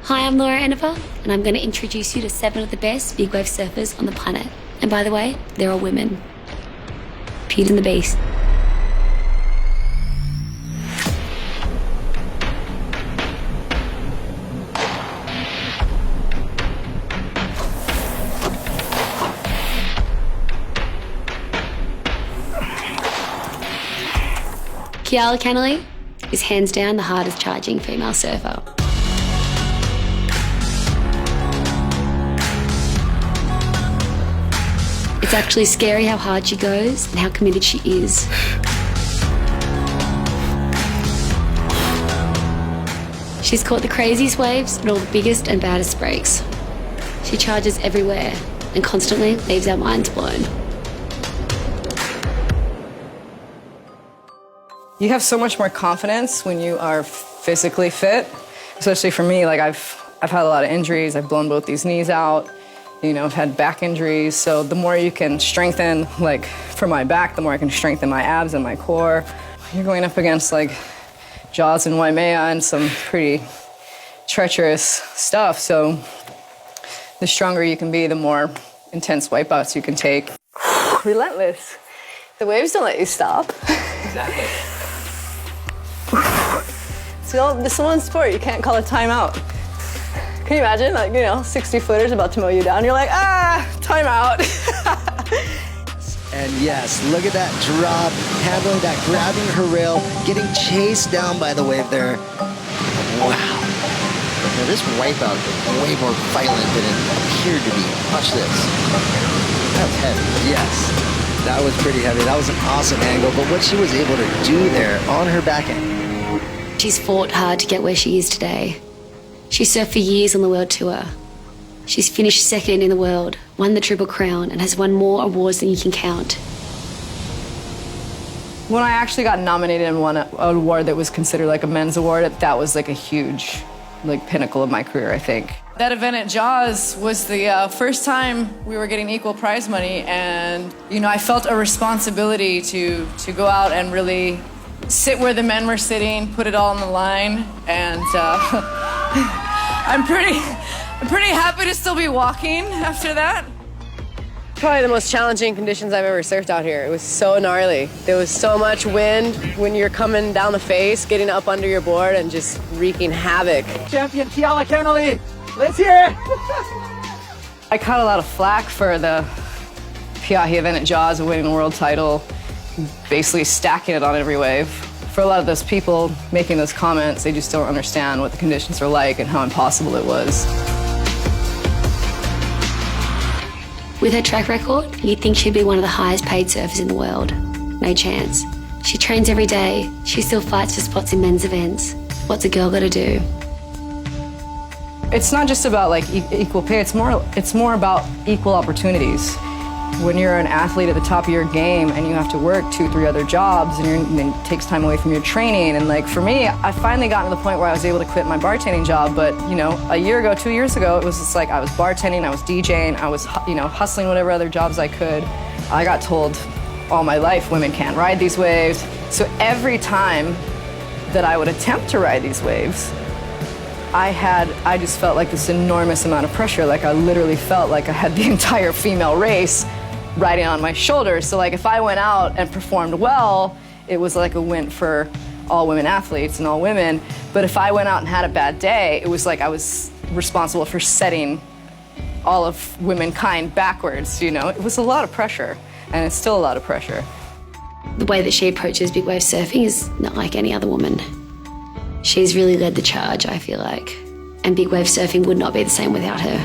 Hi, I'm Laura Enever, and I'm going to introduce you to 7 of the best big wave surfers on the planet. And by the way, they're all women. Beauty and the Beast. Keala Kennelly is hands down the hardest charging female surfer. It's actually scary how hard she goes and how committed she is. She's caught the craziest waves and all the biggest and baddest breaks. She charges everywhere and constantly leaves our minds blown. You have so much more confidence when you are physically fit, especially for me. Like I've had a lot of injuries. I've blown both these knees out. You know, I've had back injuries. So the more you can strengthen, like for my back, the more I can strengthen my abs and my core. You're going up against like Jaws and Waimea and some pretty treacherous stuff. So the stronger you can be, the more intense wipeouts you can take. Relentless. The waves don't let you stop. Exactly. So this is one sport you can't call a timeout. Can you imagine, like, 60-footers about to mow you down? You're like, timeout. And yes, look at that drop, handling that, grabbing her rail, getting chased down by the wave there. Wow. Now this wipeout is way more violent than it appeared to be. Watch this. That's heavy, yes. That was pretty heavy. That was an awesome angle, but what she was able to do there on her back end. She's fought hard to get where she is today. She surfed for years on the world tour. She's finished second in the world, won the Triple Crown, and has won more awards than you can count. When I actually got nominated and won an award that was considered like a men's award, that was like a huge pinnacle of my career, I think. That event at Jaws was the first time we were getting equal prize money, and I felt a responsibility to go out and really sit where the men were sitting, put it all on the line, and I'm pretty happy to still be walking after that. Probably the most challenging conditions I've ever surfed out here. It was so gnarly. There was so much wind when you're coming down the face, getting up under your board and just wreaking havoc. Champion Keala Kennelly, let's hear it! I caught a lot of flack for the Piahi event at Jaws, winning the world title, basically stacking it on every wave. For a lot of those people making those comments, they just don't understand what the conditions are like and how impossible it was. With her track record, you'd think she'd be one of the highest paid surfers in the world. No chance. She trains every day. She still fights for spots in men's events. What's a girl got to do? It's not just about equal pay, it's more about equal opportunities. When you're an athlete at the top of your game and you have to work 2-3 other jobs and it takes time away from your training, and for me, I finally got to the point where I was able to quit my bartending job, but a year ago, 2 years ago, it was just I was bartending, I was DJing, I was hustling whatever other jobs I could. I got told all my life women can't ride these waves. So every time that I would attempt to ride these waves, I just felt like this enormous amount of pressure. I literally felt like I had the entire female race riding on my shoulders. So if I went out and performed well, it was like a win for all women athletes and all women. But if I went out and had a bad day, it was like I was responsible for setting all of womankind backwards, It was a lot of pressure, and it's still a lot of pressure. The way that she approaches big wave surfing is not like any other woman. She's really led the charge, I feel like. And big wave surfing would not be the same without her.